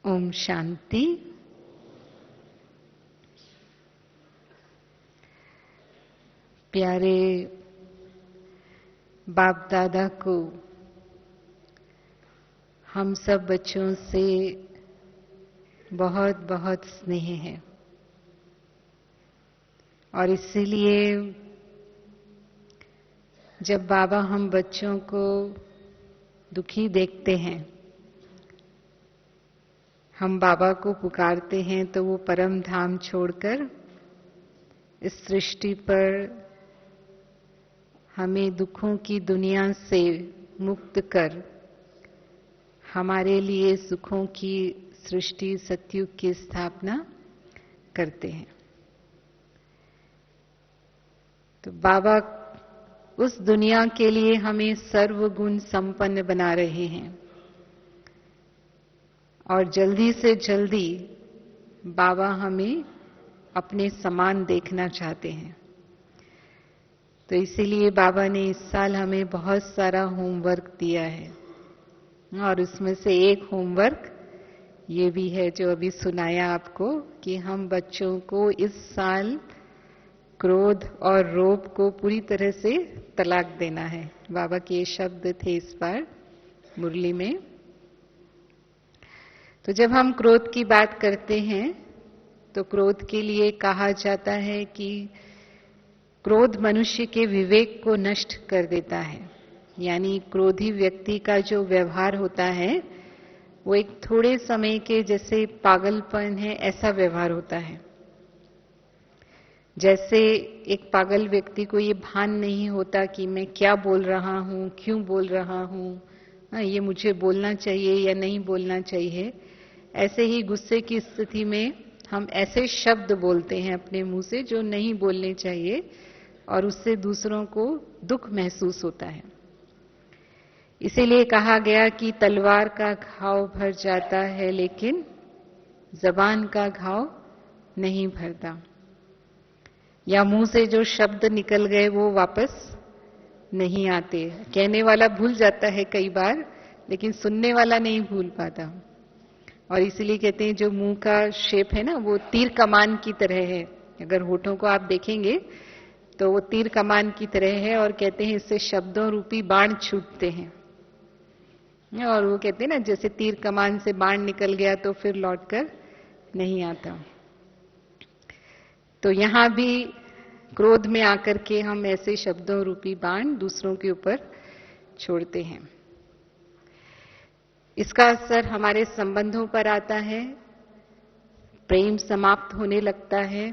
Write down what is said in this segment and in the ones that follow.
ओम शांति। प्यारे बाप दादा को हम सब बच्चों से बहुत बहुत स्नेह है और इसीलिए जब बाबा हम बच्चों को दुखी देखते हैं, हम बाबा को पुकारते हैं तो वो परम धाम छोड़कर इस सृष्टि पर हमें दुखों की दुनिया से मुक्त कर हमारे लिए सुखों की सृष्टि सतयुग की स्थापना करते हैं। तो बाबा उस दुनिया के लिए हमें सर्वगुण संपन्न बना रहे हैं और जल्दी से जल्दी बाबा हमें अपने समान देखना चाहते हैं। तो इसीलिए बाबा ने इस साल हमें बहुत सारा होमवर्क दिया है और उसमें से एक होमवर्क ये भी है जो अभी सुनाया आपको कि हम बच्चों को इस साल क्रोध और रोब को पूरी तरह से तलाक देना है। बाबा के ये शब्द थे इस बार मुरली में। तो जब हम क्रोध की बात करते हैं तो क्रोध के लिए कहा जाता है कि क्रोध मनुष्य के विवेक को नष्ट कर देता है। यानी क्रोधी व्यक्ति का जो व्यवहार होता है वो एक थोड़े समय के जैसे पागलपन है ऐसा व्यवहार होता है। जैसे एक पागल व्यक्ति को ये भान नहीं होता कि मैं क्या बोल रहा हूं, क्यों बोल रहा हूं, ये मुझे बोलना चाहिए या नहीं बोलना चाहिए। ऐसे ही गुस्से की स्थिति में हम ऐसे शब्द बोलते हैं अपने मुंह से जो नहीं बोलने चाहिए और उससे दूसरों को दुख महसूस होता है। इसीलिए कहा गया कि तलवार का घाव भर जाता है लेकिन जबान का घाव नहीं भरता। या मुंह से जो शब्द निकल गए वो वापस नहीं आते। कहने वाला भूल जाता है कई बार लेकिन सुनने वाला नहीं भूल पाता। और इसीलिए कहते हैं जो मुंह का शेप है ना वो तीर कमान की तरह है। अगर होठों को आप देखेंगे तो वो तीर कमान की तरह है और कहते हैं इससे शब्दों रूपी बाण छूटते हैं। और वो कहते हैं ना जैसे तीर कमान से बाण निकल गया तो फिर लौटकर नहीं आता। तो यहां भी क्रोध में आकर के हम ऐसे शब्दों रूपी बाण दूसरों के ऊपर छोड़ते हैं। इसका असर हमारे संबंधों पर आता है, प्रेम समाप्त होने लगता है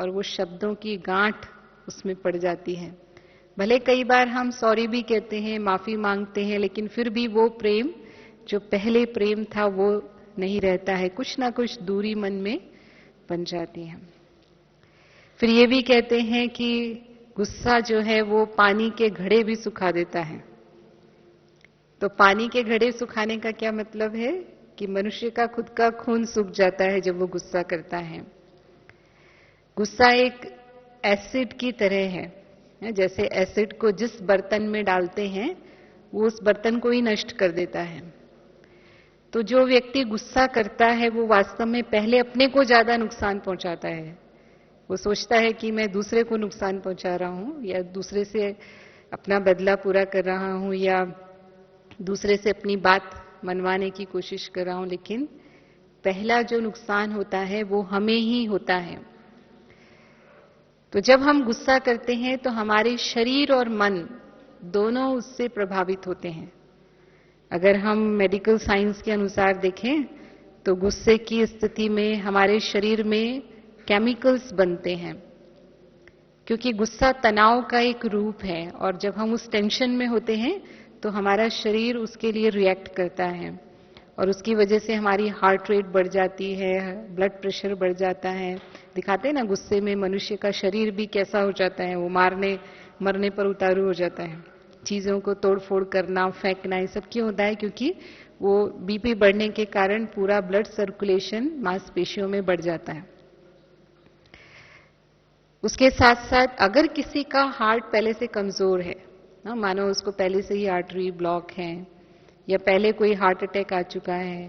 और वो शब्दों की गांठ उसमें पड़ जाती है। भले कई बार हम सॉरी भी कहते हैं, माफी मांगते हैं, लेकिन फिर भी वो प्रेम जो पहले प्रेम था वो नहीं रहता है। कुछ ना कुछ दूरी मन में बन जाती है। फिर ये भी कहते हैं कि गुस्सा जो है वो पानी के घड़े भी सुखा देता है। तो पानी के घड़े सुखाने का क्या मतलब है कि मनुष्य का खुद का खून सूख जाता है जब वो गुस्सा करता है। गुस्सा एक एसिड की तरह है। जैसे एसिड को जिस बर्तन में डालते हैं वो उस बर्तन को ही नष्ट कर देता है। तो जो व्यक्ति गुस्सा करता है वो वास्तव में पहले अपने को ज्यादा नुकसान पहुंचाता है। वो सोचता है कि मैं दूसरे को नुकसान पहुंचा रहा हूं या दूसरे से अपना बदला पूरा कर रहा हूं या दूसरे से अपनी बात मनवाने की कोशिश कर रहा हूं, लेकिन पहला जो नुकसान होता है वो हमें ही होता है। तो जब हम गुस्सा करते हैं तो हमारे शरीर और मन दोनों उससे प्रभावित होते हैं। अगर हम मेडिकल साइंस के अनुसार देखें तो गुस्से की स्थिति में हमारे शरीर में केमिकल्स बनते हैं, क्योंकि गुस्सा तनाव का एक रूप है और जब हम उस टेंशन में होते हैं तो हमारा शरीर उसके लिए रिएक्ट करता है और उसकी वजह से हमारी हार्ट रेट बढ़ जाती है, ब्लड प्रेशर बढ़ जाता है। दिखाते हैं ना गुस्से में मनुष्य का शरीर भी कैसा हो जाता है, वो मरने पर उतारू हो जाता है। चीजों को तोड़फोड़ करना, फेंकना, ये सब क्यों होता है? क्योंकि वो बीपी बढ़ने के कारण पूरा ब्लड सर्कुलेशन मांसपेशियों में बढ़ जाता है। उसके साथ साथ अगर किसी का हार्ट पहले से कमजोर है, मानो उसको पहले से ही आर्टरी ब्लॉक है या पहले कोई हार्ट अटैक आ चुका है,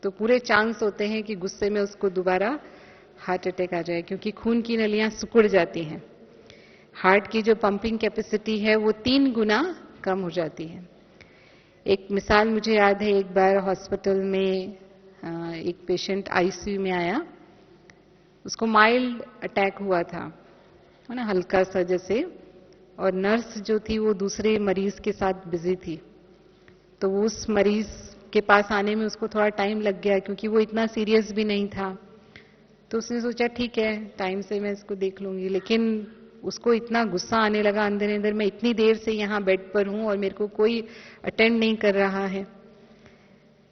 तो पूरे चांस होते हैं कि गुस्से में उसको दोबारा हार्ट अटैक आ जाए, क्योंकि खून की नलियां सिकुड़ जाती हैं। हार्ट की जो पंपिंग कैपेसिटी है वो 3 गुना कम हो जाती है। एक मिसाल मुझे याद है, एक बार हॉस्पिटल में एक पेशेंट आईसीयू में आया, उसको माइल्ड अटैक हुआ था, है ना, हल्का सा जैसे, और नर्स जो थी वो दूसरे मरीज के साथ बिजी थी, तो उस मरीज के पास आने में उसको थोड़ा टाइम लग गया, क्योंकि वो इतना सीरियस भी नहीं था। तो उसने सोचा ठीक है, टाइम से मैं इसको देख लूंगी, लेकिन उसको इतना गुस्सा आने लगा अंदर अंदर, मैं इतनी देर से यहाँ बेड पर हूं और मेरे को कोई अटेंड नहीं कर रहा है।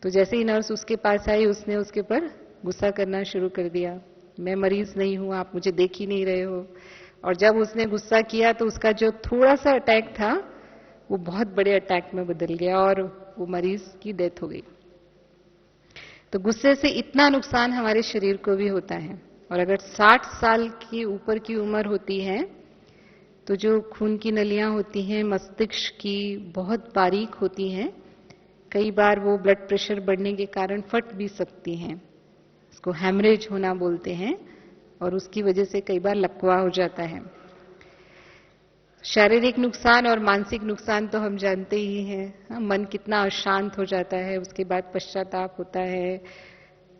तो जैसे ही नर्स उसके पास आई, उसने उसके ऊपर गुस्सा करना शुरू कर दिया, मैं मरीज नहीं हूं, आप मुझे देख ही नहीं रहे हो। और जब उसने गुस्सा किया तो उसका जो थोड़ा सा अटैक था वो बहुत बड़े अटैक में बदल गया और वो मरीज की डेथ हो गई। तो गुस्से से इतना नुकसान हमारे शरीर को भी होता है। और अगर 60 साल के ऊपर की उम्र होती है तो जो खून की नलियां होती हैं मस्तिष्क की बहुत बारीक होती हैं, कई बार वो ब्लड प्रेशर बढ़ने के कारण फट भी सकती हैं, इसको हेमरेज होना बोलते हैं, और उसकी वजह से कई बार लकवा हो जाता है। शारीरिक नुकसान और मानसिक नुकसान तो हम जानते ही हैं, मन कितना अशांत हो जाता है, उसके बाद पश्चाताप होता है,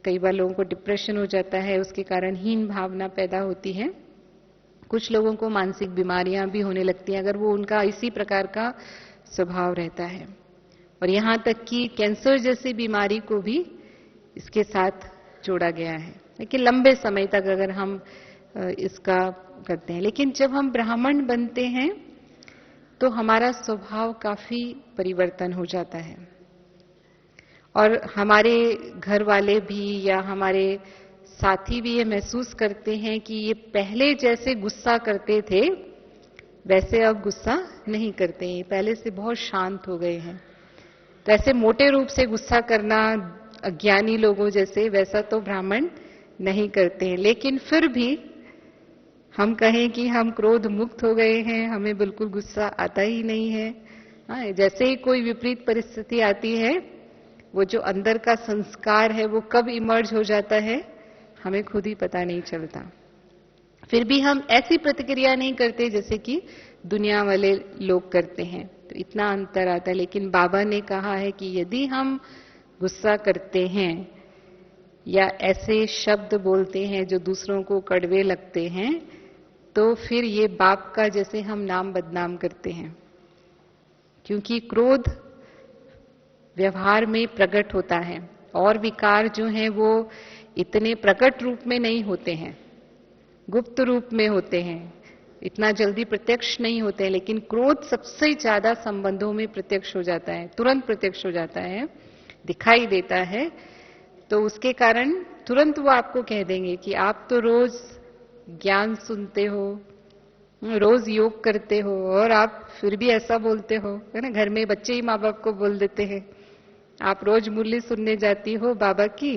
कई बार लोगों को डिप्रेशन हो जाता है, उसके कारण हीन भावना पैदा होती है। कुछ लोगों को मानसिक बीमारियां भी होने लगती हैं अगर वो उनका इसी प्रकार का स्वभाव रहता है, और यहां तक कि कैंसर जैसी बीमारी को भी इसके साथ जोड़ा गया है, लेकिन लंबे समय तक अगर हम इसका करते हैं। लेकिन जब हम ब्राह्मण बनते हैं तो हमारा स्वभाव काफी परिवर्तन हो जाता है, और हमारे घर वाले भी या हमारे साथी भी ये महसूस करते हैं कि ये पहले जैसे गुस्सा करते थे वैसे अब गुस्सा नहीं करते हैं, पहले से बहुत शांत हो गए हैं। तो ऐसे मोटे रूप से गुस्सा करना अज्ञानी लोगों जैसे वैसा तो ब्राह्मण नहीं करते हैं, लेकिन फिर भी हम कहें कि हम क्रोध मुक्त हो गए हैं, हमें बिल्कुल गुस्सा आता ही नहीं है। हाँ, जैसे ही कोई विपरीत परिस्थिति आती है, वो जो अंदर का संस्कार है वो कब इमर्ज हो जाता है हमें खुद ही पता नहीं चलता। फिर भी हम ऐसी प्रतिक्रिया नहीं करते जैसे कि दुनिया वाले लोग करते हैं, तो इतना अंतर आता है। लेकिन बाबा ने कहा है कि यदि हम गुस्सा करते हैं या ऐसे शब्द बोलते हैं जो दूसरों को कड़वे लगते हैं, तो फिर ये बाप का जैसे हम नाम बदनाम करते हैं, क्योंकि क्रोध व्यवहार में प्रकट होता है, और विकार जो हैं वो इतने प्रकट रूप में नहीं होते हैं, गुप्त रूप में होते हैं, इतना जल्दी प्रत्यक्ष नहीं होते हैं। लेकिन क्रोध सबसे ज्यादा संबंधों में प्रत्यक्ष हो जाता है, तुरंत प्रत्यक्ष हो जाता है, दिखाई देता है। तो उसके कारण तुरंत वो आपको कह देंगे कि आप तो रोज ज्ञान सुनते हो, रोज योग करते हो, और आप फिर भी ऐसा बोलते हो, है ना। घर में बच्चे ही माँ बाप को बोल देते हैं, आप रोज मुरली सुनने जाती हो बाबा की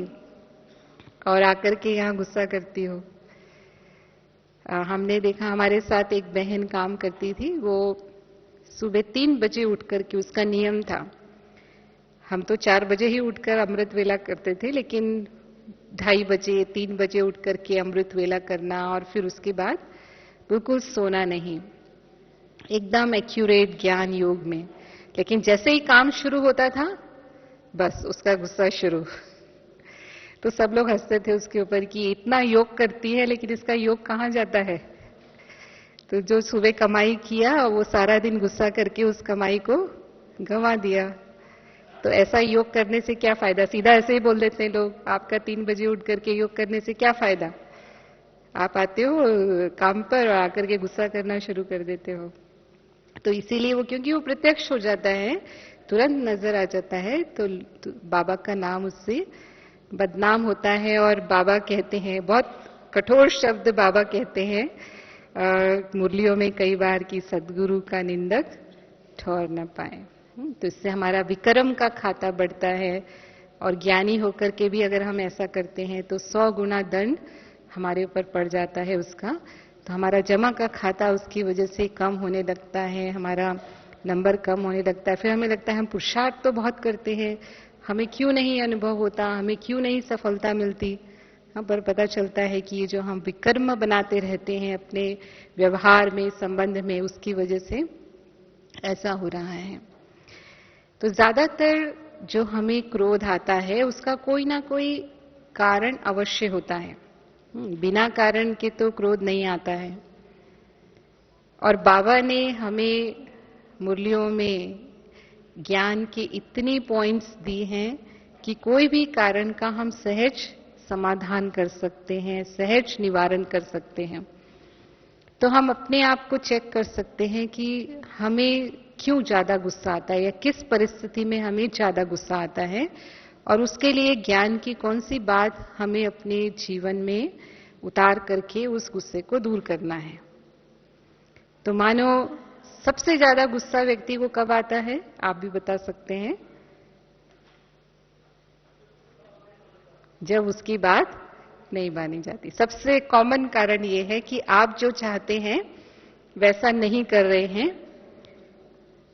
और आकर के यहाँ गुस्सा करती हो। हमने देखा, हमारे साथ एक बहन काम करती थी, वो सुबह 3 बजे उठ करके, उसका नियम था, हम तो 4 बजे ही उठकर अमृत वेला करते थे, लेकिन 2:30 बजे 3 बजे उठ करके अमृत वेला करना, और फिर उसके बाद बिल्कुल सोना नहीं, एकदम एक्यूरेट ज्ञान योग में। लेकिन जैसे ही काम शुरू होता था बस उसका गुस्सा शुरू। तो सब लोग हंसते थे उसके ऊपर कि इतना योग करती है लेकिन इसका योग कहाँ जाता है। तो जो सुबह कमाई किया वो सारा दिन गुस्सा करके उस कमाई को गंवा दिया। तो ऐसा योग करने से क्या फायदा, सीधा ऐसे ही बोल देते हैं लोग, आपका 3 बजे उठ करके योग करने से क्या फायदा, आप आते हो काम पर और आकर के गुस्सा करना शुरू कर देते हो। तो इसीलिए वो, क्योंकि वो प्रत्यक्ष हो जाता है, तुरंत नजर आ जाता है, तो बाबा का नाम उससे बदनाम होता है। और बाबा कहते हैं, बहुत कठोर शब्द बाबा कहते हैं मुरलियों में कई बार, कि सदगुरु का निंदक ठौर न पाए। तो इससे हमारा विक्रम का खाता बढ़ता है, और ज्ञानी होकर के भी अगर हम ऐसा करते हैं तो 100 गुना दंड हमारे ऊपर पड़ जाता है उसका। तो हमारा जमा का खाता उसकी वजह से कम होने लगता है, हमारा नंबर कम होने लगता है। फिर हमें लगता है हम पुरुषार्थ तो बहुत करते हैं, हमें क्यों नहीं अनुभव होता, हमें क्यों नहीं सफलता मिलती। पर पता चलता है कि ये जो हम विकर्म बनाते रहते हैं अपने व्यवहार में, संबंध में, उसकी वजह से ऐसा हो रहा है। तो ज्यादातर जो हमें क्रोध आता है उसका कोई ना कोई कारण अवश्य होता है। बिना कारण के तो क्रोध नहीं आता है। और बाबा ने हमें मुरलियों में ज्ञान के इतनी पॉइंट्स दी हैं कि कोई भी कारण का हम सहज समाधान कर सकते हैं, सहज निवारण कर सकते हैं। तो हम अपने आप को चेक कर सकते हैं कि हमें क्यों ज्यादा गुस्सा आता है या किस परिस्थिति में हमें ज्यादा गुस्सा आता है, और उसके लिए ज्ञान की कौन सी बात हमें अपने जीवन में उतार करके उस गुस्से को दूर करना है। तो मानो सबसे ज्यादा गुस्सा व्यक्ति को कब आता है, आप भी बता सकते हैं? जब उसकी बात नहीं मानी जाती। सबसे कॉमन कारण यह है कि आप जो चाहते हैं वैसा नहीं कर रहे हैं।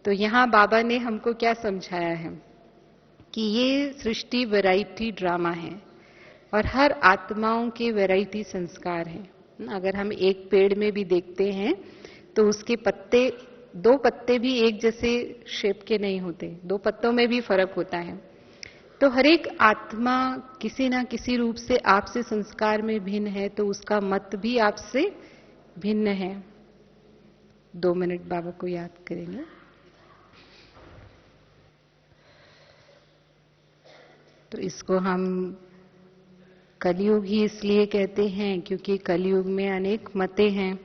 तो यहां बाबा ने हमको क्या समझाया है कि ये सृष्टि वैरायटी ड्रामा है और हर आत्माओं के वैरायटी संस्कार हैं। अगर हम एक पेड़ में भी देखते हैं तो उसके पत्ते, दो पत्ते भी एक जैसे शेप के नहीं होते, दो पत्तों में भी फर्क होता है। तो हर एक आत्मा किसी ना किसी रूप से आपसे संस्कार में भिन्न है, तो उसका मत भी आपसे भिन्न है। 2 मिनट बाबा को याद करेंगे। तो इसको हम कलयुग ही इसलिए कहते हैं क्योंकि कलयुग में अनेक मतें हैं,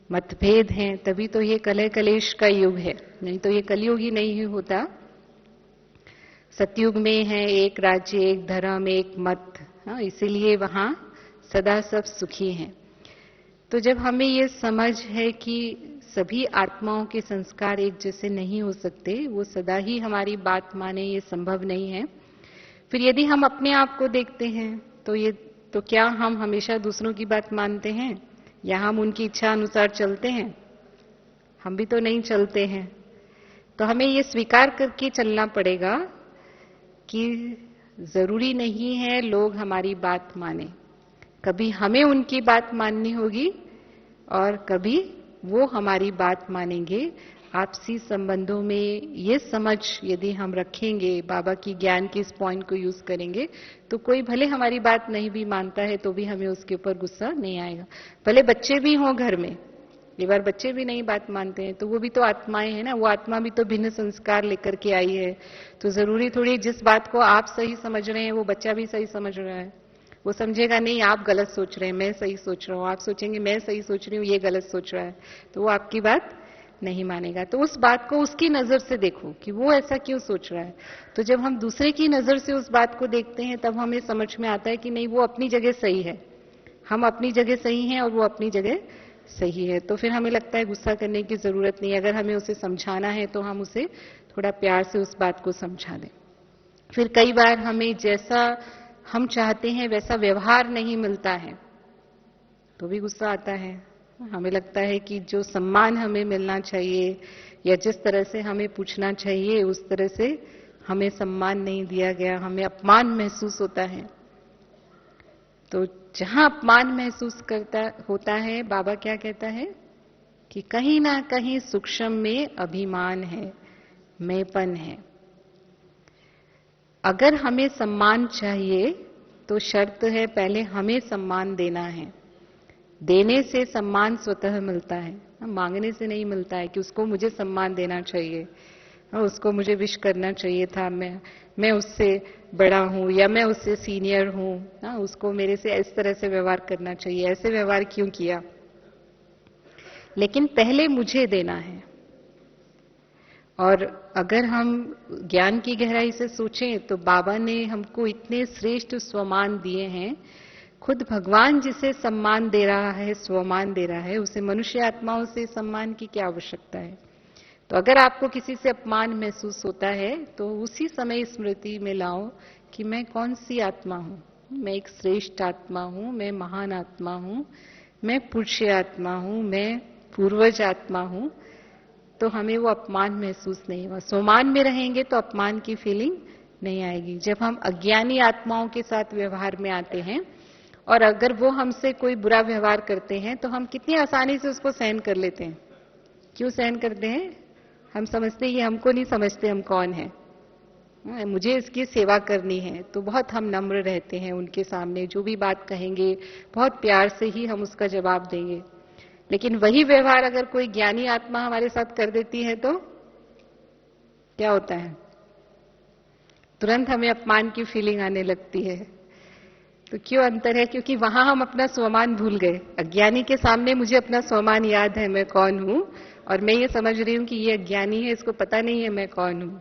मतभेद हैं, तभी तो ये कलह कलेश का युग है, नहीं तो ये कलयुग ही नहीं होता। सतयुग में है एक राज्य, एक धर्म, एक मत, इसीलिए वहां सदा सब सुखी हैं। तो जब हमें ये समझ है कि सभी आत्माओं के संस्कार एक जैसे नहीं हो सकते, वो सदा ही हमारी बात माने, ये संभव नहीं है। फिर यदि हम अपने आप को देखते हैं तो क्या हम हमेशा दूसरों की बात मानते हैं या हम उनकी इच्छा अनुसार चलते हैं? हम भी तो नहीं चलते हैं। तो हमें ये स्वीकार करके चलना पड़ेगा कि जरूरी नहीं है लोग हमारी बात माने। कभी हमें उनकी बात माननी होगी और कभी वो हमारी बात मानेंगे। आपसी संबंधों में ये समझ यदि हम रखेंगे, बाबा की ज्ञान के इस पॉइंट को यूज करेंगे, तो कोई भले हमारी बात नहीं भी मानता है तो भी हमें उसके ऊपर गुस्सा नहीं आएगा। भले बच्चे भी हों घर में, कई बार बच्चे भी नहीं बात मानते हैं, तो वो भी तो आत्माएं हैं ना, वो आत्मा भी तो भिन्न संस्कार लेकर के आई है। तो जरूरी थोड़ी जिस बात को आप सही समझ रहे हैं वो बच्चा भी सही समझ रहा है। वो समझेगा नहीं आप गलत सोच रहे हैं, मैं सही सोच रहा हूं, आप सोचेंगे मैं सही सोच रही हूं, ये गलत सोच रहा है, तो वो आपकी बात नहीं मानेगा। तो उस बात को उसकी नजर से देखो कि वो ऐसा क्यों सोच रहा है। तो जब हम दूसरे की नजर से उस बात को देखते हैं तब हमें समझ में आता है कि नहीं, वो अपनी जगह सही है, हम अपनी जगह सही हैं और वो अपनी जगह सही है। तो फिर हमें लगता है गुस्सा करने की जरूरत नहीं। अगर हमें उसे समझाना है तो हम उसे थोड़ा प्यार से उस बात को समझा दें। फिर कई बार हमें जैसा हम चाहते हैं वैसा व्यवहार नहीं मिलता है तो भी गुस्सा आता है। हमें लगता है कि जो सम्मान हमें मिलना चाहिए या जिस तरह से हमें पूछना चाहिए उस तरह से हमें सम्मान नहीं दिया गया, हमें अपमान महसूस होता है। तो जहां अपमान महसूस होता है, बाबा क्या कहता है कि कहीं ना कहीं सूक्ष्म में अभिमान है, मैंपन है। अगर हमें सम्मान चाहिए तो शर्त है पहले हमें सम्मान देना है। देने से सम्मान स्वतः मिलता है, मांगने से नहीं मिलता है कि उसको मुझे सम्मान देना चाहिए, उसको मुझे विश करना चाहिए था, मैं उससे बड़ा हूं या मैं उससे सीनियर हूं, उसको मेरे से इस तरह से व्यवहार करना चाहिए, ऐसे व्यवहार क्यों किया। लेकिन पहले मुझे देना है। और अगर हम ज्ञान की गहराई से सोचें तो बाबा ने हमको इतने श्रेष्ठ स्वमान दिए हैं। खुद भगवान जिसे सम्मान दे रहा है, स्वमान दे रहा है, उसे मनुष्य आत्माओं से सम्मान की क्या आवश्यकता है। तो अगर आपको किसी से अपमान महसूस होता है तो उसी समय स्मृति में लाओ कि मैं कौन सी आत्मा हूं, मैं एक श्रेष्ठ आत्मा हूं, मैं महान आत्मा हूं, मैं पुरुष आत्मा हूं, मैं पूर्वज आत्मा हूं। तो हमें वो अपमान महसूस नहीं हुआ। स्वमान में रहेंगे तो अपमान की फीलिंग नहीं आएगी। जब हम अज्ञानी आत्माओं के साथ व्यवहार में आते हैं और अगर वो हमसे कोई बुरा व्यवहार करते हैं तो हम कितनी आसानी से उसको सहन कर लेते हैं। क्यों सहन करते हैं? हम समझते हैं, ये हमको नहीं समझते हम कौन है, मुझे इसकी सेवा करनी है, तो बहुत हम नम्र रहते हैं उनके सामने। जो भी बात कहेंगे बहुत प्यार से ही हम उसका जवाब देंगे। लेकिन वही व्यवहार अगर कोई ज्ञानी आत्मा हमारे साथ कर देती है तो क्या होता है? तुरंत हमें अपमान की फीलिंग आने लगती है। तो क्यों अंतर है? क्योंकि वहां हम अपना स्वमान भूल गए। अज्ञानी के सामने मुझे अपना स्वमान याद है, मैं कौन हूं, और मैं ये समझ रही हूं कि ये अज्ञानी है, इसको पता नहीं है मैं कौन हूं।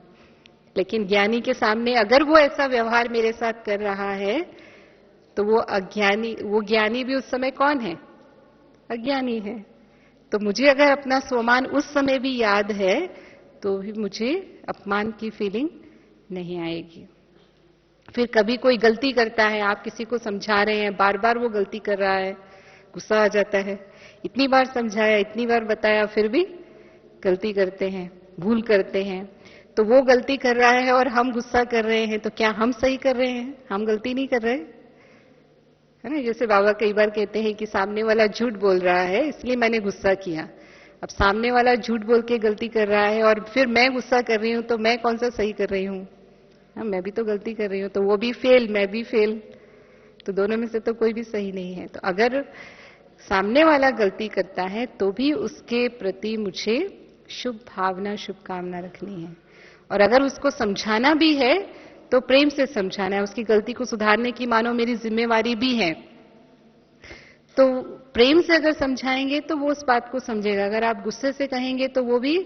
लेकिन ज्ञानी के सामने अगर वो ऐसा व्यवहार मेरे साथ कर रहा है तो वो ज्ञानी भी उस समय कौन है? अज्ञानी है। तो मुझे अगर अपना स्वमान उस समय भी याद है तो भी मुझे अपमान की फीलिंग नहीं आएगी। फिर कभी कोई गलती करता है, आप किसी को समझा रहे हैं, बार बार वो गलती कर रहा है, गुस्सा आ जाता है। इतनी बार समझाया, इतनी बार बताया, फिर भी गलती करते हैं, भूल करते हैं। तो वो गलती कर रहा है और हम गुस्सा कर रहे हैं, तो क्या हम सही कर रहे हैं? हम गलती नहीं कर रहे, है ना? जैसे बाबा कई बार कहते हैं कि सामने वाला झूठ बोल रहा है इसलिए मैंने गुस्सा किया। अब सामने वाला झूठ बोल के गलती कर रहा है और फिर मैं गुस्सा कर रही हूं, तो मैं कौन सा सही कर रही हूं? मैं भी तो गलती कर रही हूं, तो वो भी फेल, मैं भी फेल, तो दोनों में से तो कोई भी सही नहीं है। तो अगर सामने वाला गलती करता है तो भी उसके प्रति मुझे शुभ भावना, शुभकामना रखनी है। और अगर उसको समझाना भी है तो प्रेम से समझाना है, उसकी गलती को सुधारने की मानो मेरी जिम्मेवारी भी है। तो प्रेम से अगर समझाएंगे तो वो उस बात को समझेगा। अगर आप गुस्से से कहेंगे तो वो भी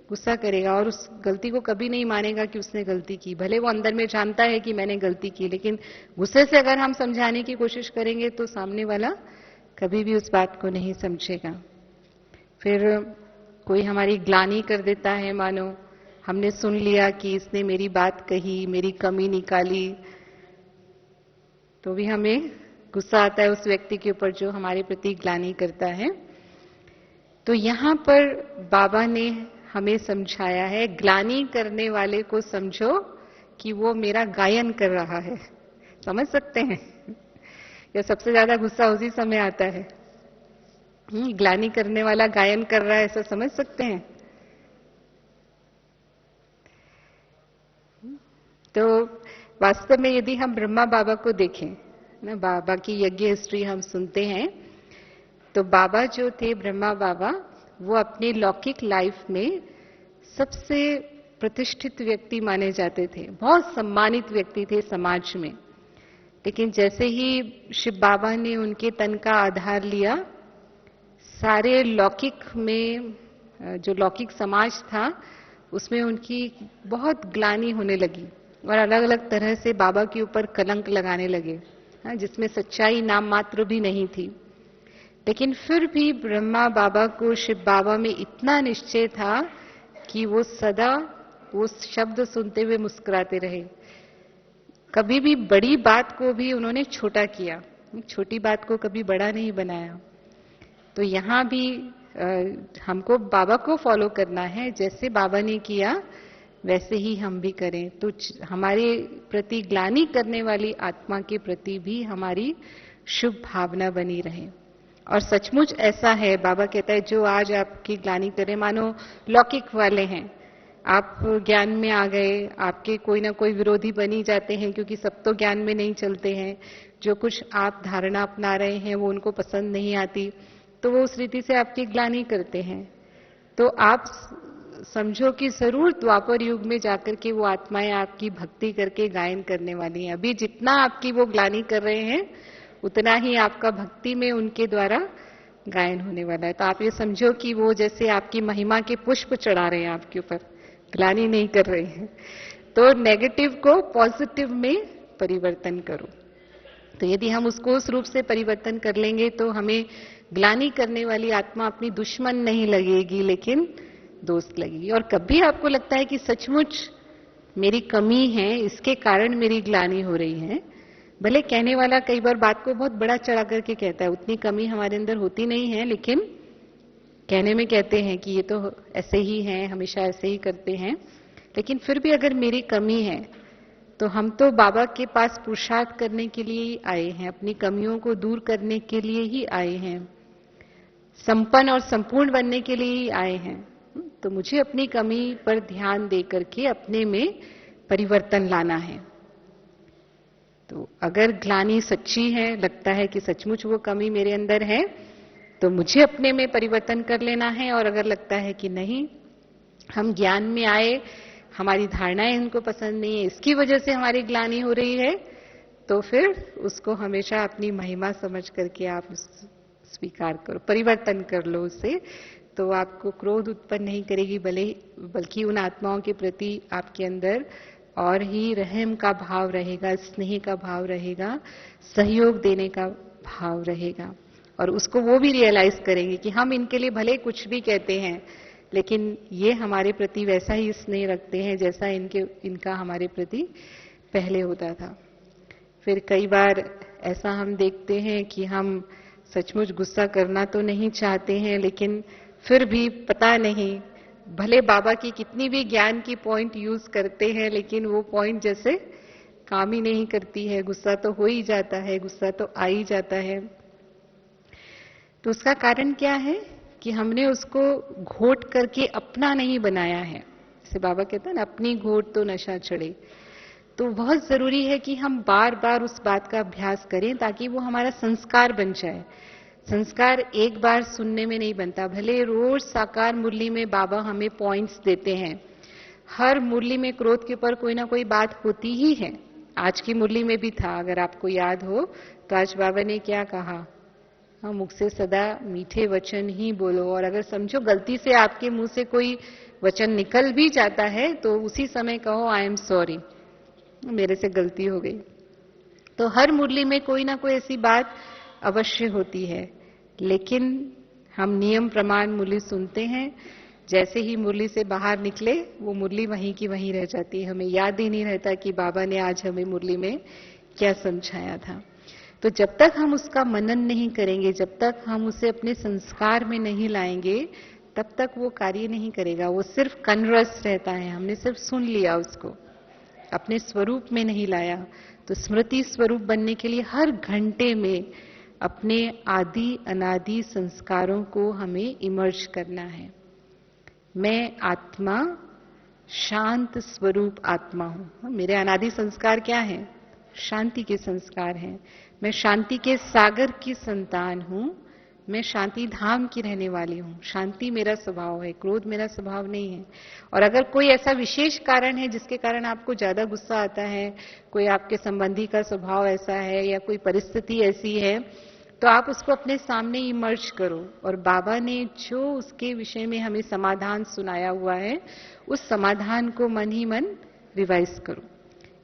गुस्सा करेगा और उस गलती को कभी नहीं मानेगा कि उसने गलती की। भले वो अंदर में जानता है कि मैंने गलती की, लेकिन गुस्से से अगर हम समझाने की कोशिश करेंगे तो सामने वाला कभी भी उस बात को नहीं समझेगा। फिर कोई हमारी ग्लानि कर देता है, मानो हमने सुन लिया कि इसने मेरी बात कही, मेरी कमी निकाली, तो भी हमें गुस्सा आता है उस व्यक्ति के ऊपर जो हमारे प्रति ग्लानि करता है। तो यहां पर बाबा ने हमें समझाया है, ग्लानि करने वाले को समझो कि वो मेरा गायन कर रहा है। समझ सकते हैं? या सबसे ज्यादा गुस्सा उसी समय आता है, ग्लानि करने वाला गायन कर रहा है, ऐसा समझ सकते हैं? तो वास्तव में यदि हम ब्रह्मा बाबा को देखें ना, बाबा की यज्ञ हिस्ट्री हम सुनते हैं, तो बाबा जो थे, ब्रह्मा बाबा, वो अपनी लौकिक लाइफ में सबसे प्रतिष्ठित व्यक्ति माने जाते थे, बहुत सम्मानित व्यक्ति थे समाज में। लेकिन जैसे ही शिव बाबा ने उनके तन का आधार लिया, सारे लौकिक में, जो लौकिक समाज था उसमें उनकी बहुत ग्लानि होने लगी और अलग अलग तरह से बाबा के ऊपर कलंक लगाने लगे, जिसमें सच्चाई नाम मात्र भी नहीं थी। लेकिन फिर भी ब्रह्मा बाबा को शिव बाबा में इतना निश्चय था कि वो सदा वो शब्द सुनते हुए मुस्कुराते रहे। कभी भी बड़ी बात को भी उन्होंने छोटा किया, छोटी बात को कभी बड़ा नहीं बनाया। तो यहां भी हमको बाबा को फॉलो करना है, जैसे बाबा ने किया वैसे ही हम भी करें। तो हमारे प्रति ग्लानि करने वाली आत्मा के प्रति भी हमारी शुभ भावना बनी रहे। और सचमुच ऐसा है, बाबा कहता है जो आज आपकी ग्लानि करे, मानो लौकिक वाले हैं, आप ज्ञान में आ गए, आपके कोई ना कोई विरोधी बनी जाते हैं, क्योंकि सब तो ज्ञान में नहीं चलते हैं। जो कुछ आप धारणा अपना रहे हैं वो उनको पसंद नहीं आती, तो वो उस रीति से आपकी ग्लानि करते हैं। तो आप समझो कि जरूर द्वापर युग में जाकर के वो आत्माएं आपकी भक्ति करके गायन करने वाली हैं। अभी जितना आपकी वो ग्लानि कर रहे हैं उतना ही आपका भक्ति में उनके द्वारा गायन होने वाला है। तो आप ये समझो कि वो जैसे आपकी महिमा के पुष्प चढ़ा रहे हैं आपके ऊपर, ग्लानि नहीं कर रहे हैं। तो नेगेटिव को पॉजिटिव में परिवर्तन करो। तो यदि हम उसको उस रूप से परिवर्तन कर लेंगे तो हमें ग्लानि करने वाली आत्मा अपनी दुश्मन नहीं लगेगी, लेकिन दोस्त लगेगी। और कभी आपको लगता है कि सचमुच मेरी कमी है, इसके कारण मेरी ग्लानि हो रही है, भले कहने वाला कई बार बात को बहुत बड़ा चढ़ा करके कहता है, उतनी कमी हमारे अंदर होती नहीं है, लेकिन कहने में कहते हैं कि ये तो ऐसे ही हैं, हमेशा ऐसे ही करते हैं। लेकिन फिर भी अगर मेरी कमी है तो हम तो बाबा के पास पुरुषार्थ करने के लिए ही आए हैं, अपनी कमियों को दूर करने के लिए ही आए हैं, संपन्न और संपूर्ण बनने के लिए ही आए हैं। तो मुझे अपनी कमी पर ध्यान दे करके अपने में परिवर्तन लाना है। तो अगर ग्लानि सच्ची है, लगता है कि सचमुच वो कमी मेरे अंदर है, तो मुझे अपने में परिवर्तन कर लेना है। और अगर लगता है कि नहीं, हम ज्ञान में आए, हमारी धारणाएं उनको पसंद नहीं है, इसकी वजह से हमारी ग्लानि हो रही है, तो फिर उसको हमेशा अपनी महिमा समझ करके आप स्वीकार करो, परिवर्तन कर लो उससे। तो आपको क्रोध उत्पन्न नहीं करेगी, बल्कि उन आत्माओं के प्रति आपके अंदर और ही रहम का भाव रहेगा, स्नेह का भाव रहेगा, सहयोग देने का भाव रहेगा। और उसको वो भी रियलाइज करेंगे कि हम इनके लिए भले कुछ भी कहते हैं, लेकिन ये हमारे प्रति वैसा ही स्नेह रखते हैं जैसा इनका हमारे प्रति पहले होता था। फिर कई बार ऐसा हम देखते हैं कि हम सचमुच गुस्सा करना तो नहीं चाहते हैं, लेकिन फिर भी पता नहीं, भले बाबा की कितनी भी ज्ञान की पॉइंट यूज करते हैं, लेकिन वो पॉइंट जैसे काम ही नहीं करती है, गुस्सा तो हो ही जाता है, गुस्सा तो आ ही जाता है। तो उसका कारण क्या है कि हमने उसको घोट करके अपना नहीं बनाया है। जैसे बाबा कहते हैं ना, अपनी घोट तो नशा चढ़े। तो बहुत जरूरी है कि हम बार बार उस बात का अभ्यास करें ताकि वो हमारा संस्कार बन जाए। संस्कार एक बार सुनने में नहीं बनता। भले रोज साकार मुरली में बाबा हमें पॉइंट्स देते हैं, हर मुरली में क्रोध के ऊपर कोई ना कोई बात होती ही है। आज की मुरली में भी था, अगर आपको याद हो तो आज बाबा ने क्या कहा, हाँ, मुख से सदा मीठे वचन ही बोलो। और अगर समझो गलती से आपके मुंह से कोई वचन निकल भी जाता है तो उसी समय कहो आई एम सॉरी, मेरे से गलती हो गई। तो हर मुरली में कोई ना कोई ऐसी बात अवश्य होती है, लेकिन हम नियम प्रमाण मुरली सुनते हैं, जैसे ही मुरली से बाहर निकले वो मुरली वहीं की वहीं रह जाती है, हमें याद ही नहीं रहता कि बाबा ने आज हमें मुरली में क्या समझाया था। तो जब तक हम उसका मनन नहीं करेंगे, जब तक हम उसे अपने संस्कार में नहीं लाएंगे, तब तक वो कार्य नहीं करेगा। वो सिर्फ कनरस रहता है, हमने सिर्फ सुन लिया, उसको अपने स्वरूप में नहीं लाया। तो स्मृति स्वरूप बनने के लिए हर घंटे में अपने आदि अनादि संस्कारों को हमें इमर्ज करना है। मैं आत्मा, शांत स्वरूप आत्मा हूं। मेरे अनादि संस्कार क्या है? शांति के संस्कार हैं। मैं शांति के सागर की संतान हूं, मैं शांति धाम की रहने वाली हूं। शांति मेरा स्वभाव है, क्रोध मेरा स्वभाव नहीं है। और अगर कोई ऐसा विशेष कारण है जिसके कारण आपको ज्यादा गुस्सा आता है, कोई आपके संबंधी का स्वभाव ऐसा है या कोई परिस्थिति ऐसी है, तो आप उसको अपने सामने इमर्ज करो और बाबा ने जो उसके विषय में हमें समाधान सुनाया हुआ है, उस समाधान को मन ही मन रिवाइज करो।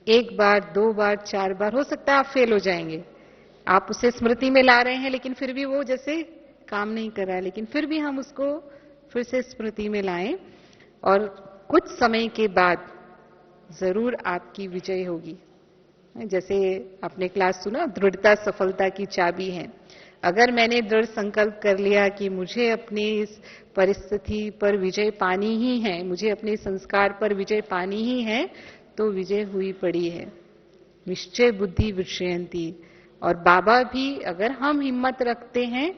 एक बार, दो बार, चार बार, हो सकता है आप फेल हो जाएंगे, आप उसे स्मृति में ला रहे हैं लेकिन फिर भी वो जैसे काम नहीं कर रहा है, लेकिन फिर भी हम उसको फिर से स्मृति में लाएं और कुछ समय के बाद जरूर आपकी विजय होगी। जैसे आपने क्लास सुना, दृढ़ता सफलता की चाबी है। अगर मैंने दृढ़ संकल्प कर लिया कि मुझे अपनी इस परिस्थिति पर विजय पानी ही है, मुझे अपने संस्कार पर विजय पानी ही है, तो विजय हुई पड़ी है। निश्चय बुद्धि विषयंती। और बाबा भी, अगर हम हिम्मत रखते हैं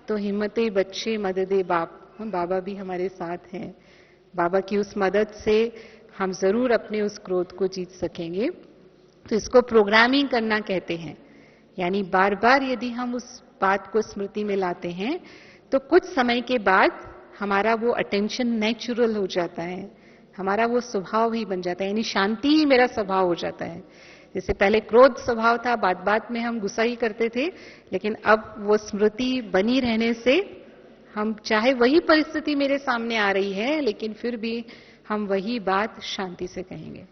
तो हिम्मते बच्चे मददे बाप, बाबा भी हमारे साथ हैं। बाबा की उस मदद से हम जरूर अपने उस क्रोध को जीत सकेंगे। तो इसको प्रोग्रामिंग करना कहते हैं। यानी बार बार यदि हम उस बात को स्मृति में लाते हैं तो कुछ समय के बाद हमारा वो अटेंशन नेचुरल हो जाता है, हमारा वो स्वभाव ही बन जाता है, यानी शांति ही मेरा स्वभाव हो जाता है। जैसे पहले क्रोध स्वभाव था, बात बात में हम गुस्सा ही करते थे, लेकिन अब वो स्मृति बनी रहने से हम चाहे वही परिस्थिति मेरे सामने आ रही है, लेकिन फिर भी हम वही बात शांति से कहेंगे।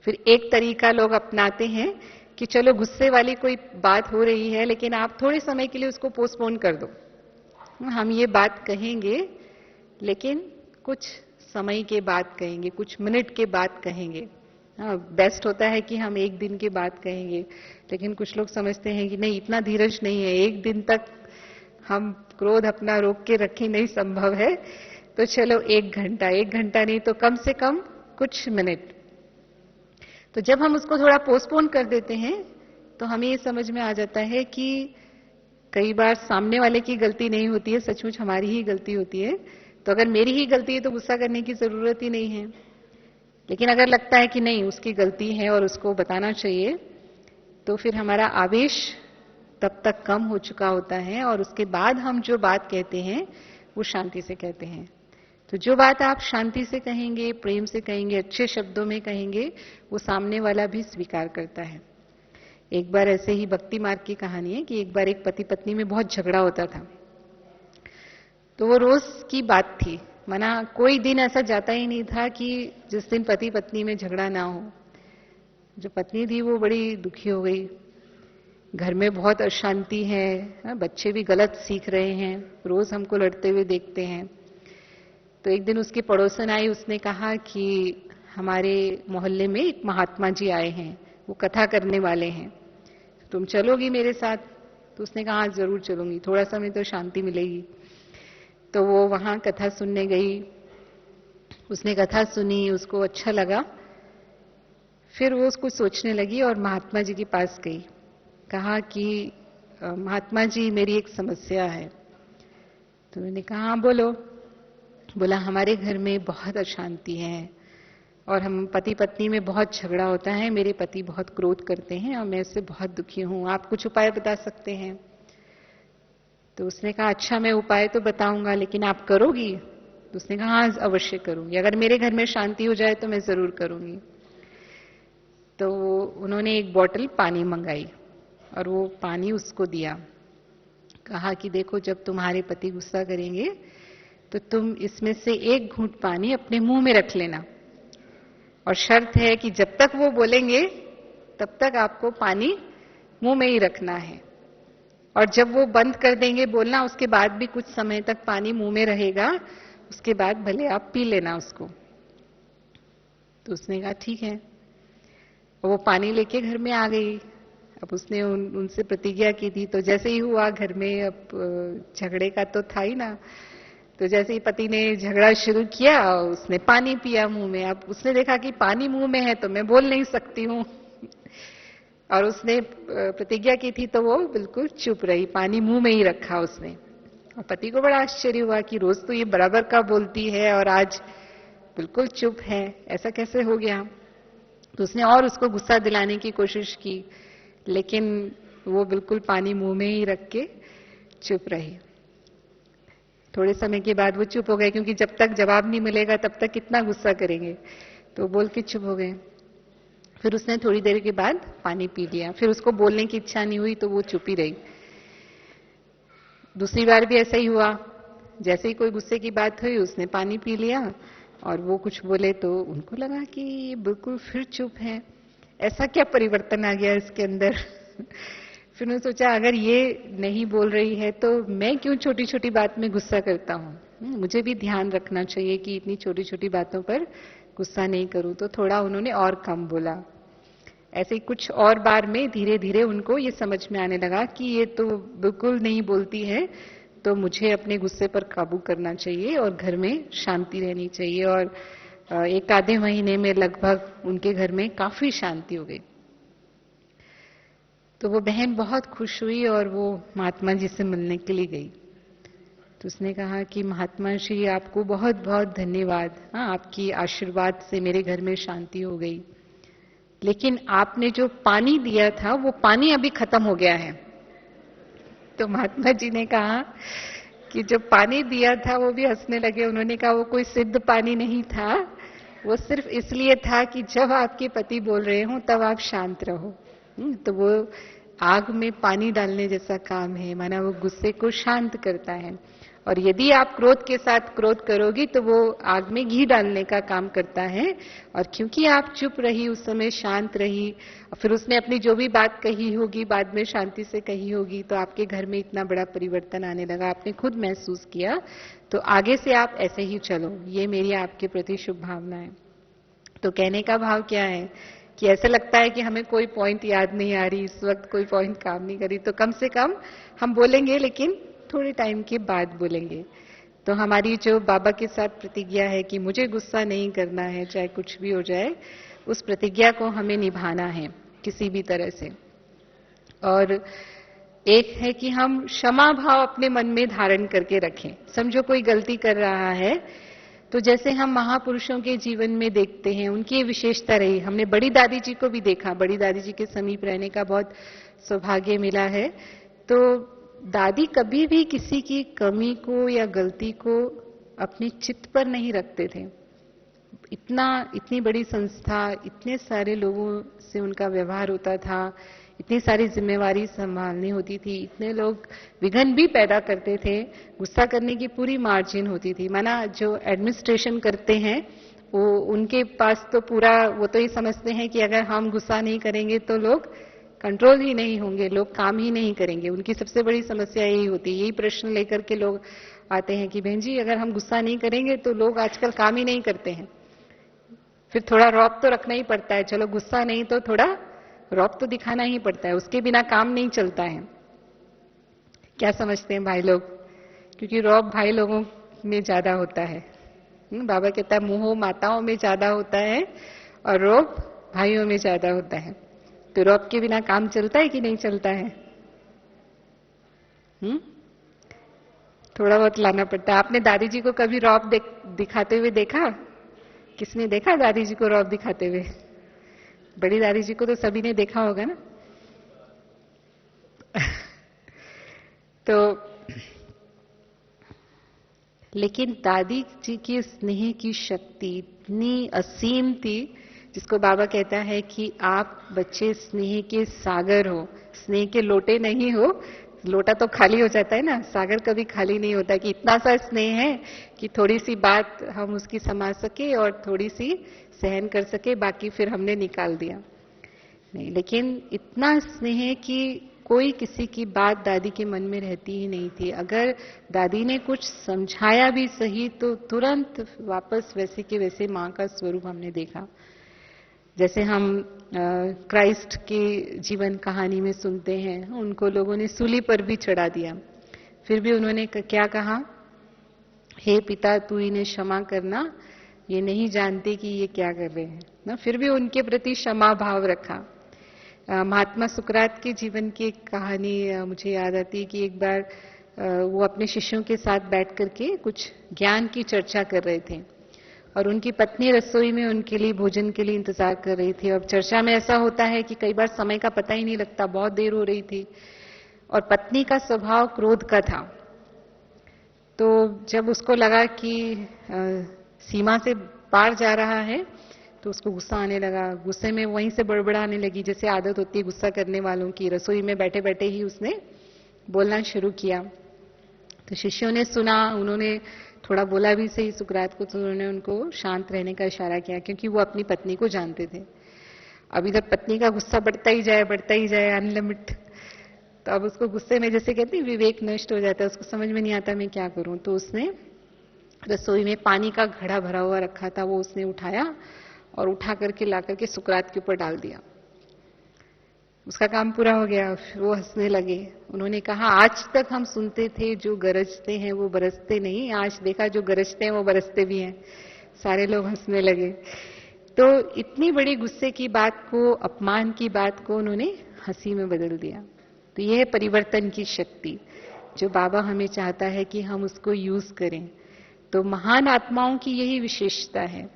फिर एक तरीका लोग अपनाते हैं कि चलो गुस्से वाली कोई बात हो रही है, लेकिन आप थोड़े समय के लिए उसको पोस्टपोन कर दो, हम ये बात कहेंगे लेकिन कुछ समय के बाद कहेंगे, कुछ मिनट के बाद कहेंगे। हाँ, बेस्ट होता है कि हम एक दिन के बाद कहेंगे, लेकिन कुछ लोग समझते हैं कि नहीं, इतना धीरज नहीं है, एक दिन तक हम क्रोध अपना रोक के रखें नहीं संभव है, तो चलो एक घंटा नहीं तो कम से कम कुछ मिनट। तो जब हम उसको थोड़ा पोस्टपोन कर देते हैं तो हमें ये समझ में आ जाता है कि कई बार सामने वाले की गलती नहीं होती है, सचमुच हमारी ही गलती होती है। तो अगर मेरी ही गलती है तो गुस्सा करने की जरूरत ही नहीं है। लेकिन अगर लगता है कि नहीं उसकी गलती है और उसको बताना चाहिए, तो फिर हमारा आवेश तब तक कम हो चुका होता है और उसके बाद हम जो बात कहते हैं वो शांति से कहते हैं। तो जो बात आप शांति से कहेंगे, प्रेम से कहेंगे, अच्छे शब्दों में कहेंगे, वो सामने वाला भी स्वीकार करता है। एक बार ऐसे ही भक्ति मार्ग की कहानी है कि एक बार एक पति पत्नी में बहुत झगड़ा होता था। तो वो रोज की बात थी, माना कोई दिन ऐसा जाता ही नहीं था कि जिस दिन पति पत्नी में झगड़ा ना हो। जो पत्नी थी वो बड़ी दुखी हो गई, घर में बहुत अशांति है, बच्चे भी गलत सीख रहे हैं, रोज हमको लड़ते हुए देखते हैं। तो एक दिन उसकी पड़ोसन आई, उसने कहा कि हमारे मोहल्ले में एक महात्मा जी आए हैं, वो कथा करने वाले हैं, तुम चलोगी मेरे साथ? तो उसने कहा जरूर चलूंगी, थोड़ा समय तो शांति मिलेगी। तो वो वहां कथा सुनने गई, उसने कथा सुनी, उसको अच्छा लगा। फिर वो उसको सोचने लगी और महात्मा जी के पास गई, कहा कि महात्मा जी मेरी एक समस्या है। तो मैंने कहा हाँ बोलो। बोला हमारे घर में बहुत अशांति है और हम पति पत्नी में बहुत झगड़ा होता है, मेरे पति बहुत क्रोध करते हैं और मैं इससे बहुत दुखी हूं, आप कुछ उपाय बता सकते हैं? तो उसने कहा अच्छा मैं उपाय तो बताऊंगा, लेकिन आप करोगी? तो उसने कहा हाँ अवश्य करूंगी, अगर मेरे घर में शांति हो जाए तो मैं जरूर करूंगी। तो उन्होंने एक बोतल पानी मंगाई और वो पानी उसको दिया, कहा कि देखो जब तुम्हारे पति गुस्सा करेंगे तो तुम इसमें से एक घूंट पानी अपने मुंह में रख लेना, और शर्त है कि जब तक वो बोलेंगे तब तक आपको पानी मुंह में ही रखना है, और जब वो बंद कर देंगे बोलना उसके बाद भी कुछ समय तक पानी मुंह में रहेगा, उसके बाद भले आप पी लेना उसको। तो उसने कहा ठीक है, वो पानी लेके घर में आ गई। अब उसने उनसे प्रतिज्ञा की थी, तो जैसे ही हुआ घर में, अब झगड़े का तो था ही ना, तो जैसे ही पति ने झगड़ा शुरू किया उसने पानी पिया मुंह में। अब उसने देखा कि पानी मुंह में है तो मैं बोल नहीं सकती हूं, और उसने प्रतिज्ञा की थी तो वो बिल्कुल चुप रही, पानी मुंह में ही रखा उसने। और पति को बड़ा आश्चर्य हुआ कि रोज तो ये बराबर का बोलती है और आज बिल्कुल चुप है, ऐसा कैसे हो गया? तो उसने और उसको गुस्सा दिलाने की कोशिश की, लेकिन वो बिल्कुल पानी मुंह में ही रख के चुप रही। थोड़े समय के बाद वो चुप हो गए, क्योंकि जब तक जवाब नहीं मिलेगा तब तक कितना गुस्सा करेंगे, तो बोल के चुप हो गए। फिर उसने थोड़ी देर के बाद पानी पी लिया, फिर उसको बोलने की इच्छा नहीं हुई तो वो चुप ही रही। दूसरी बार भी ऐसा ही हुआ, जैसे ही कोई गुस्से की बात हुई उसने पानी पी लिया और वो कुछ बोले तो उनको लगा कि ये बिल्कुल फिर चुप है, ऐसा क्या परिवर्तन आ गया इसके अंदर। फिर उन्होंने सोचा अगर ये नहीं बोल रही है तो मैं क्यों छोटी छोटी बात में गुस्सा करता हूं, मुझे भी ध्यान रखना चाहिए कि इतनी छोटी छोटी बातों पर गुस्सा नहीं करूं। तो थोड़ा उन्होंने और कम बोला। ऐसे ही कुछ और बार में धीरे धीरे उनको ये समझ में आने लगा कि ये तो बिल्कुल नहीं बोलती है, तो मुझे अपने गुस्से पर काबू करना चाहिए और घर में शांति रहनी चाहिए। और एक आधे महीने में लगभग उनके घर में काफी शांति हो गई। तो वो बहन बहुत खुश हुई और वो महात्मा जी से मिलने के लिए गई। तो उसने कहा कि महात्मा जी आपको बहुत बहुत धन्यवाद, हाँ आपकी आशीर्वाद से मेरे घर में शांति हो गई, लेकिन आपने जो पानी दिया था वो पानी अभी खत्म हो गया है। तो महात्मा जी ने कहा कि जो पानी दिया था, वो भी हंसने लगे। उन्होंने कहा वो कोई सिद्ध पानी नहीं था, वो सिर्फ इसलिए था कि जब आपके पति बोल रहे हो तब आप शांत रहो। तो वो आग में पानी डालने जैसा काम है, माना वो गुस्से को शांत करता है। और यदि आप क्रोध के साथ क्रोध करोगी तो वो आग में घी डालने का काम करता है। और क्योंकि आप चुप रही, उस समय शांत रही, और फिर उसने अपनी जो भी बात कही होगी बाद में शांति से कही होगी, तो आपके घर में इतना बड़ा परिवर्तन आने लगा, आपने खुद महसूस किया। तो आगे से आप ऐसे ही चलो, ये मेरी आपके प्रति शुभकामना है। तो कहने का भाव क्या है कि ऐसा लगता है कि हमें कोई पॉइंट याद नहीं आ रही, इस वक्त कोई पॉइंट काम नहीं करी, तो कम से कम हम बोलेंगे, लेकिन थोड़े टाइम के बाद बोलेंगे। तो हमारी जो बाबा के साथ प्रतिज्ञा है कि मुझे गुस्सा नहीं करना है चाहे कुछ भी हो जाए, उस प्रतिज्ञा को हमें निभाना है किसी भी तरह से। और एक है कि हम क्षमा भाव अपने मन में धारण करके रखें। समझो कोई गलती कर रहा है, तो जैसे हम महापुरुषों के जीवन में देखते हैं, उनकी ये विशेषता रही। हमने बड़ी दादी जी को भी देखा, बड़ी दादी जी के समीप रहने का बहुत सौभाग्य मिला है। तो दादी कभी भी किसी की कमी को या गलती को अपने चित्त पर नहीं रखते थे। इतनी बड़ी संस्था, इतने सारे लोगों से उनका व्यवहार होता था, इतनी सारी जिम्मेवारी संभालनी होती थी, इतने लोग विघ्न भी पैदा करते थे, गुस्सा करने की पूरी मार्जिन होती थी। माना जो एडमिनिस्ट्रेशन करते हैं वो उनके पास तो पूरा, वो तो ये समझते हैं कि अगर हम गुस्सा नहीं करेंगे तो लोग कंट्रोल ही नहीं होंगे, लोग काम ही नहीं करेंगे। उनकी सबसे बड़ी समस्या यही होती है। यही प्रश्न लेकर के लोग आते हैं कि बहन जी अगर हम गुस्सा नहीं करेंगे तो लोग आजकल काम ही नहीं करते हैं। फिर थोड़ा रौब तो रखना ही पड़ता है, चलो गुस्सा नहीं तो थोड़ा रौब तो दिखाना ही पड़ता है, उसके बिना काम नहीं चलता है। क्या समझते हैं भाई लोग? क्योंकि रौब भाई लोगों में ज्यादा होता है। बाबा कहता है मोह माताओं में ज्यादा होता है और रौब भाइयों में ज्यादा होता है। तो रौब के बिना काम चलता है कि नहीं चलता है? थोड़ा बहुत लाना पड़ता है। आपने दादी जी को कभी रौब दिखाते हुए देखा? किसने देखा दादी जी को रौब दिखाते हुए? बड़ी दादी जी को तो सभी ने देखा होगा ना। तो लेकिन दादी जी की स्नेह की शक्ति इतनी असीम थी, जिसको बाबा कहता है कि आप बच्चे स्नेह के सागर हो, स्नेह के लोटे नहीं हो। लोटा तो खाली हो जाता है ना, सागर कभी खाली नहीं होता। कि इतना सा स्नेह है कि थोड़ी सी बात हम उसकी समझ सके और थोड़ी सी सहन कर सके, बाकी फिर हमने निकाल दिया। नहीं, लेकिन इतना स्नेह कि कोई किसी की बात दादी के मन में रहती ही नहीं थी। अगर दादी ने कुछ समझाया भी सही तो तुरंत वापस वैसे के वैसे मां का स्वरूप हमने देखा। जैसे हम क्राइस्ट की जीवन कहानी में सुनते हैं, उनको लोगों ने सूली पर भी चढ़ा दिया, फिर भी उन्होंने क्या कहा? हे पिता तू इन्हें क्षमा करना, ये नहीं जानते कि ये क्या कर रहे हैं ना। फिर भी उनके प्रति क्षमा भाव रखा। महात्मा सुकरात के जीवन की एक कहानी मुझे याद आती है कि एक बार वो अपने शिष्यों के साथ बैठ करके कुछ ज्ञान की चर्चा कर रहे थे और उनकी पत्नी रसोई में उनके लिए भोजन के लिए इंतजार कर रही थी। और चर्चा में ऐसा होता है कि कई बार समय का पता ही नहीं लगता, बहुत देर हो रही थी और पत्नी का स्वभाव क्रोध का था। तो जब उसको लगा कि सीमा से पार जा रहा है तो उसको गुस्सा आने लगा। गुस्से में वहीं से बड़बड़ाने लगी, जैसे आदत होती है गुस्सा करने वालों की। रसोई में बैठे बैठे ही उसने बोलना शुरू किया। तो शिष्यों ने सुना, उन्होंने थोड़ा बोला भी सही सुकरात को, तो उन्होंने उनको शांत रहने का इशारा किया, क्योंकि वो अपनी पत्नी को जानते थे। अब इधर पत्नी का गुस्सा बढ़ता ही जाए अनलिमिट। तो अब उसको गुस्से में, जैसे कहते हैं, विवेक नष्ट हो जाता है, उसको समझ में नहीं आता मैं क्या करूं। तो उसने रसोई में पानी का घड़ा भरा हुआ रखा था, वो उसने उठाया और उठा करके ला करके सुकरात के ऊपर डाल दिया। उसका काम पूरा हो गया। वो हंसने लगे। उन्होंने कहा आज तक हम सुनते थे जो गरजते हैं वो बरसते नहीं, आज देखा जो गरजते हैं वो बरसते भी हैं। सारे लोग हंसने लगे। तो इतनी बड़ी गुस्से की बात को, अपमान की बात को उन्होंने हंसी में बदल दिया। तो यह है परिवर्तन की शक्ति, जो बाबा हमें चाहता है कि हम उसको यूज करें। तो महान आत्माओं की यही विशेषता है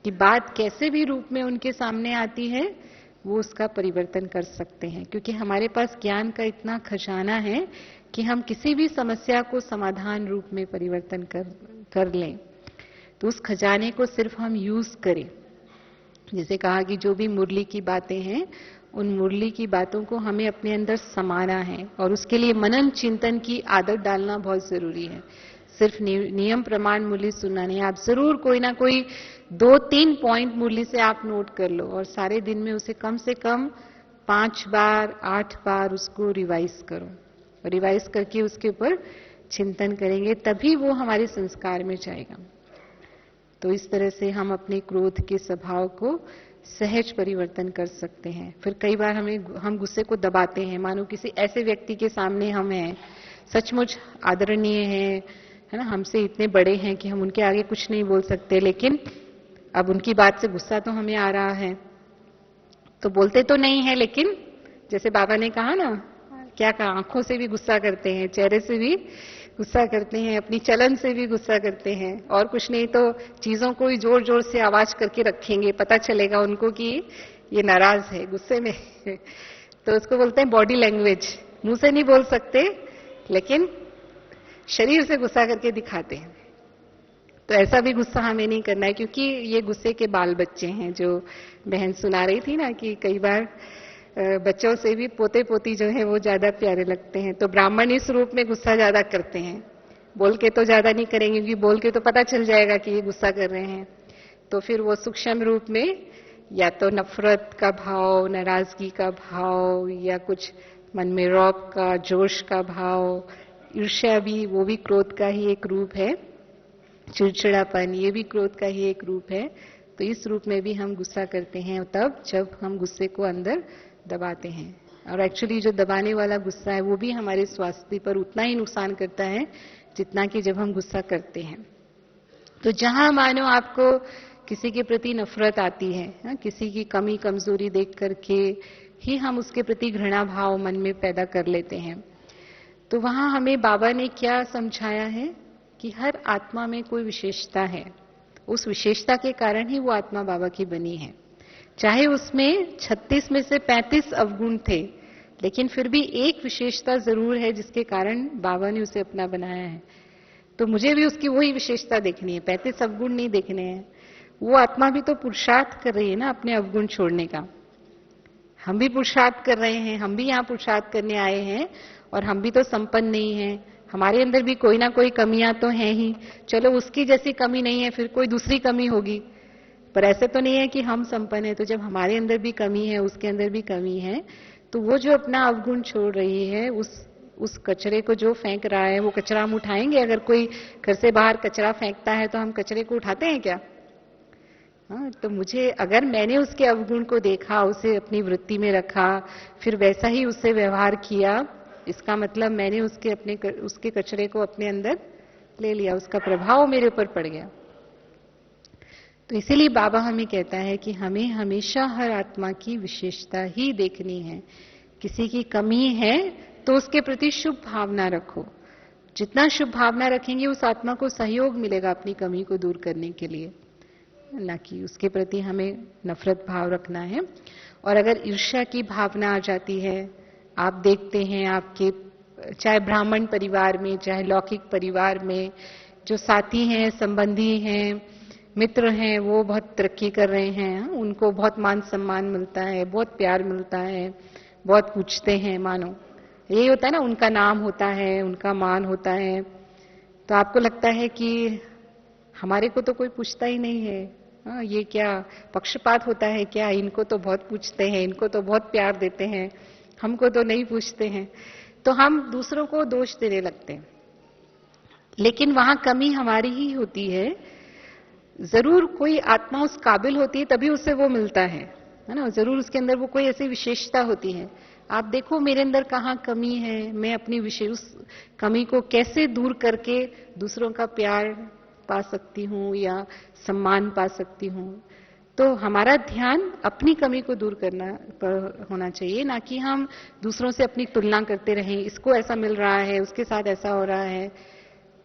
कि बात कैसे भी रूप में उनके सामने आती है वो उसका परिवर्तन कर सकते हैं, क्योंकि हमारे पास ज्ञान का इतना खजाना है कि हम किसी भी समस्या को समाधान रूप में परिवर्तन कर लें। तो उस खजाने को सिर्फ हम यूज करें। जैसे कहा कि जो भी मुरली की बातें हैं, उन मुरली की बातों को हमें अपने अंदर समाना है और उसके लिए मनन चिंतन की आदत डालना बहुत जरूरी है। सिर्फ नियम प्रमाण मुरली सुनना नहीं, आप जरूर कोई ना कोई 2-3 पॉइंट मुरली से आप नोट कर लो और सारे दिन में उसे कम से कम 5 बार 8 बार उसको रिवाइज करो। रिवाइज करके उसके ऊपर चिंतन करेंगे, तभी वो हमारे संस्कार में जाएगा। तो इस तरह से हम अपने क्रोध के स्वभाव को सहज परिवर्तन कर सकते हैं। फिर कई बार हम गुस्से को दबाते हैं, मानो किसी ऐसे व्यक्ति के सामने हम हैं, सचमुच आदरणीय है ना, हमसे इतने बड़े हैं कि हम उनके आगे कुछ नहीं बोल सकते, लेकिन अब उनकी बात से गुस्सा तो हमें आ रहा है, तो बोलते तो नहीं है, लेकिन जैसे बाबा ने कहा ना, क्या कहा, आंखों से भी गुस्सा करते हैं, चेहरे से भी गुस्सा करते हैं, अपनी चलन से भी गुस्सा करते हैं, और कुछ नहीं तो चीजों को ही जोर जोर से आवाज करके रखेंगे, पता चलेगा उनको कि ये नाराज है, गुस्से में है। तो उसको बोलते हैं बॉडी लैंग्वेज। मुंह से नहीं बोल सकते, लेकिन शरीर से गुस्सा करके दिखाते हैं। तो ऐसा भी गुस्सा हमें नहीं करना है, क्योंकि ये गुस्से के बाल बच्चे हैं। जो बहन सुना रही थी ना कि कई बार बच्चों से भी पोते पोती जो है वो ज्यादा प्यारे लगते हैं। तो ब्राह्मण इस रूप में गुस्सा ज्यादा करते हैं, बोल के तो ज्यादा नहीं करेंगे, क्योंकि बोल के तो पता चल जाएगा कि ये गुस्सा कर रहे हैं। तो फिर वो सूक्ष्म रूप में या तो नफरत का भाव, नाराजगी का भाव, या कुछ मन में रौब का, जोश का भाव, ईर्ष्या भी, वो भी क्रोध का ही एक रूप है, चिड़चिड़ापन, ये भी क्रोध का ही एक रूप है। तो इस रूप में भी हम गुस्सा करते हैं तब जब हम गुस्से को अंदर दबाते हैं। और एक्चुअली जो दबाने वाला गुस्सा है वो भी हमारे स्वास्थ्य पर उतना ही नुकसान करता है जितना कि जब हम गुस्सा करते हैं। तो जहां मानो आपको किसी के प्रति नफरत आती है, किसी की कमी कमजोरी देख करके ही हम उसके प्रति घृणा भाव मन में पैदा कर लेते हैं। तो वहां हमें बाबा ने क्या समझाया है कि हर आत्मा में कोई विशेषता है, उस विशेषता के कारण ही वो आत्मा बाबा की बनी है। चाहे उसमें 36 में से 35 अवगुण थे, लेकिन फिर भी एक विशेषता जरूर है जिसके कारण बाबा ने उसे अपना बनाया है। तो मुझे भी उसकी वही विशेषता देखनी है, 35 अवगुण नहीं देखने हैं। वो आत्मा भी तो पुरुषार्थ कर रही है ना अपने अवगुण छोड़ने का। हम भी पुरुषार्थ कर रहे हैं, हम भी यहाँ पुरुषार्थ करने आए हैं, और हम भी तो संपन्न नहीं है। हमारे अंदर भी कोई ना कोई कमियां तो हैं ही। चलो उसकी जैसी कमी नहीं है, फिर कोई दूसरी कमी होगी, पर ऐसे तो नहीं है कि हम संपन्न है। तो जब हमारे अंदर भी कमी है, उसके अंदर भी कमी है, तो वो जो अपना अवगुण छोड़ रही है, उस कचरे को जो फेंक रहा है, वो कचरा हम उठाएंगे? अगर कोई घर से बाहर कचरा फेंकता है तो हम कचरे को उठाते हैं क्या? हाँ, तो मुझे, अगर मैंने उसके अवगुण को देखा, उसे अपनी वृत्ति में रखा, फिर वैसा ही उससे व्यवहार किया, इसका मतलब मैंने उसके कचरे को अपने अंदर ले लिया, उसका प्रभाव मेरे ऊपर पड़ गया। तो इसीलिए बाबा हमें कहता है कि हमें हमेशा हर आत्मा की विशेषता ही देखनी है। किसी की कमी है तो उसके प्रति शुभ भावना रखो। जितना शुभ भावना रखेंगे उस आत्मा को सहयोग मिलेगा अपनी कमी को दूर करने के लिए, ना कि उसके प्रति हमें नफरत भाव रखना है। और अगर ईर्ष्या की भावना आ जाती है, आप देखते हैं आपके चाहे ब्राह्मण परिवार में चाहे लौकिक परिवार में जो साथी हैं, संबंधी हैं, मित्र हैं, वो बहुत तरक्की कर रहे हैं, उनको बहुत मान सम्मान मिलता है, बहुत प्यार मिलता है, बहुत पूछते हैं, मानो यही होता है ना, उनका नाम होता है, उनका मान होता है। तो आपको लगता है कि हमारे को तो कोई पूछता ही नहीं है, ये क्या पक्षपात होता है क्या? इनको तो बहुत पूछते हैं, इनको तो बहुत प्यार देते हैं, हमको तो नहीं पूछते हैं। तो हम दूसरों को दोष देने लगते हैं, लेकिन वहां कमी हमारी ही होती है। जरूर कोई आत्मा उस काबिल होती है तभी उससे वो मिलता है ना, जरूर उसके अंदर वो कोई ऐसी विशेषता होती है। आप देखो मेरे अंदर कहाँ कमी है, मैं अपनी उस कमी को कैसे दूर करके दूसरों का प्यार पा सकती हूँ या सम्मान पा सकती हूँ। तो हमारा ध्यान अपनी कमी को दूर करना पर होना चाहिए, ना कि हम दूसरों से अपनी तुलना करते रहें, इसको ऐसा मिल रहा है, उसके साथ ऐसा हो रहा है।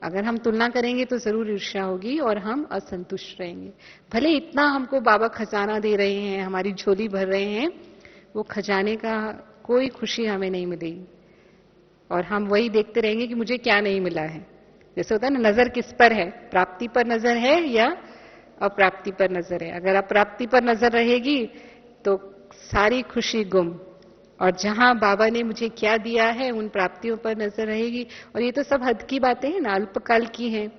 अगर हम तुलना करेंगे तो जरूर ईर्ष्या होगी और हम असंतुष्ट रहेंगे। भले इतना हमको बाबा खजाना दे रहे हैं, हमारी झोली भर रहे हैं, वो खजाने का कोई खुशी हमें नहीं मिलेगी, और हम वही देखते रहेंगे कि मुझे क्या नहीं मिला है। जैसे होता है ना, नजर किस पर है, प्राप्ति पर नजर है या अप्राप्ति पर नजर है? अगर अप्राप्ति पर नजर रहेगी तो सारी खुशी गुम, और जहां बाबा ने मुझे क्या दिया है उन प्राप्तियों पर नजर रहेगी। और ये तो सब हद की बातें हैं ना, अल्पकाल की हैं।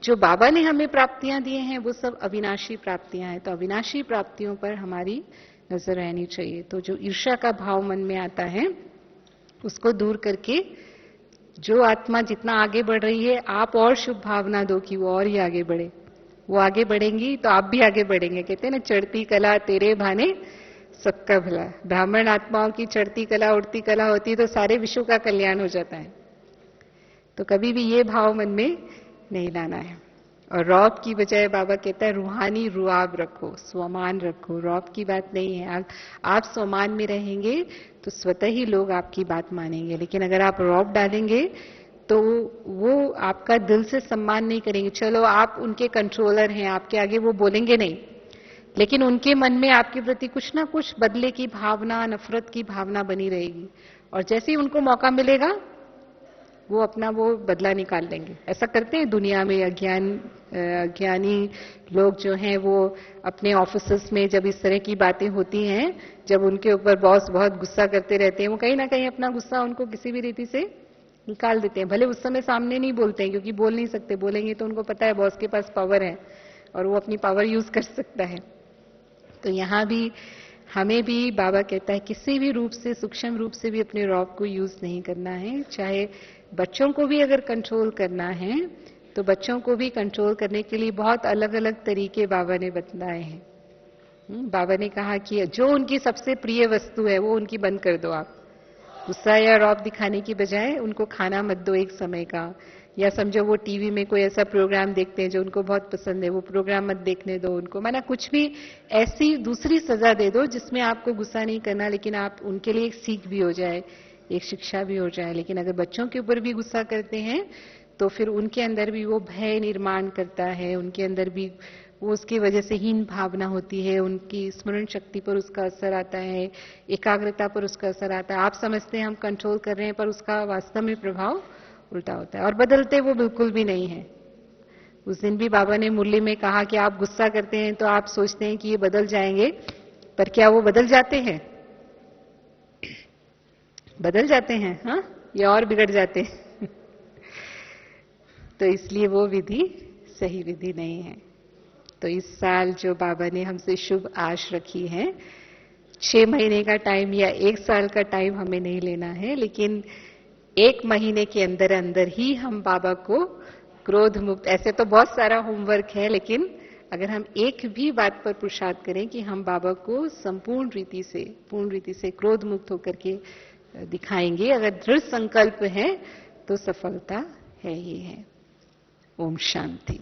जो बाबा ने हमें प्राप्तियां दिए हैं वो सब अविनाशी प्राप्तियां हैं, तो अविनाशी प्राप्तियों पर हमारी नजर रहनी चाहिए। तो जो ईर्ष्या का भाव मन में आता है उसको दूर करके जो आत्मा जितना आगे बढ़ रही है, आप और शुभ भावना दो कि वो और ही आगे बढ़े। वो आगे बढ़ेंगी तो आप भी आगे बढ़ेंगे। कहते हैं ना, चढ़ती कला तेरे भाने सबका भला। ब्राह्मण आत्माओं की चढ़ती कला उड़ती कला होती है तो सारे विश्व का कल्याण हो जाता है। तो कभी भी ये भाव मन में नहीं लाना है। और रौब की बजाय बाबा कहता है रूहानी रुआब रखो, स्वमान रखो। रौब की बात नहीं है। आप स्वमान में रहेंगे तो स्वतः ही लोग आपकी बात मानेंगे, लेकिन अगर आप रौब डालेंगे तो वो आपका दिल से सम्मान नहीं करेंगे। चलो आप उनके कंट्रोलर हैं, आपके आगे वो बोलेंगे नहीं, लेकिन उनके मन में आपके प्रति कुछ ना कुछ बदले की भावना, नफरत की भावना बनी रहेगी। और जैसे ही उनको मौका मिलेगा वो अपना वो बदला निकाल लेंगे। ऐसा करते हैं दुनिया में अज्ञानी लोग जो हैं, वो अपने ऑफिसेस में जब इस तरह की बातें होती हैं, जब उनके ऊपर बॉस बहुत गुस्सा करते रहते हैं, वो कहीं ना कहीं अपना गुस्सा उनको किसी भी रीति से निकाल देते हैं। भले उस समय सामने नहीं बोलते हैं, क्योंकि बोल नहीं सकते, बोलेंगे तो उनको पता है बॉस के पास पावर है और वो अपनी पावर यूज कर सकता है। तो यहां भी हमें भी बाबा कहता है किसी भी रूप से, सूक्ष्म रूप से भी अपने रौब को यूज नहीं करना है। चाहे बच्चों को भी अगर कंट्रोल करना है तो बच्चों को भी कंट्रोल करने के लिए बहुत अलग अलग तरीके बाबा ने बतलाए हैं। बाबा ने कहा कि जो उनकी सबसे प्रिय वस्तु है वो उनकी बंद कर दो। आप गुस्सा या रौब दिखाने की बजाय उनको खाना मत दो एक समय का, या समझो वो टीवी में कोई ऐसा प्रोग्राम देखते हैं जो उनको बहुत पसंद है, वो प्रोग्राम मत देखने दो उनको। माना कुछ भी ऐसी दूसरी सजा दे दो जिसमें आपको गुस्सा नहीं करना, लेकिन आप उनके लिए एक सीख भी हो जाए, एक शिक्षा भी हो जाए। लेकिन अगर बच्चों के ऊपर भी गुस्सा करते हैं तो फिर उनके अंदर भी वो भय निर्माण करता है, उनके अंदर भी वो उसकी वजह से हीन भावना होती है, उनकी स्मरण शक्ति पर उसका असर आता है, एकाग्रता पर उसका असर आता है। आप समझते हैं हम कंट्रोल कर रहे हैं, पर उसका वास्तव में प्रभाव उल्टा होता है। और बदलते वो बिल्कुल भी नहीं है। उस दिन भी बाबा ने मुरली में कहा कि आप गुस्सा करते हैं तो आप सोचते हैं कि ये बदल जाएंगे, पर क्या वो बदल जाते हैं? बदल जाते हैं, हाँ, या और बिगड़ जाते हैं। तो इसलिए वो विधि सही विधि नहीं है। तो इस साल जो बाबा ने हमसे शुभ आश रखी है, 6 महीने का टाइम या 1 साल का टाइम हमें नहीं लेना है, लेकिन 1 महीने के अंदर अंदर ही हम बाबा को क्रोध मुक्त, ऐसे तो बहुत सारा होमवर्क है, लेकिन अगर हम एक भी बात पर पुरुषार्थ करें कि हम बाबा को संपूर्ण रीति से, पूर्ण रीति से क्रोध मुक्त होकर के दिखाएंगे, अगर दृढ़ संकल्प है तो सफलता है ही है। ओम शांति।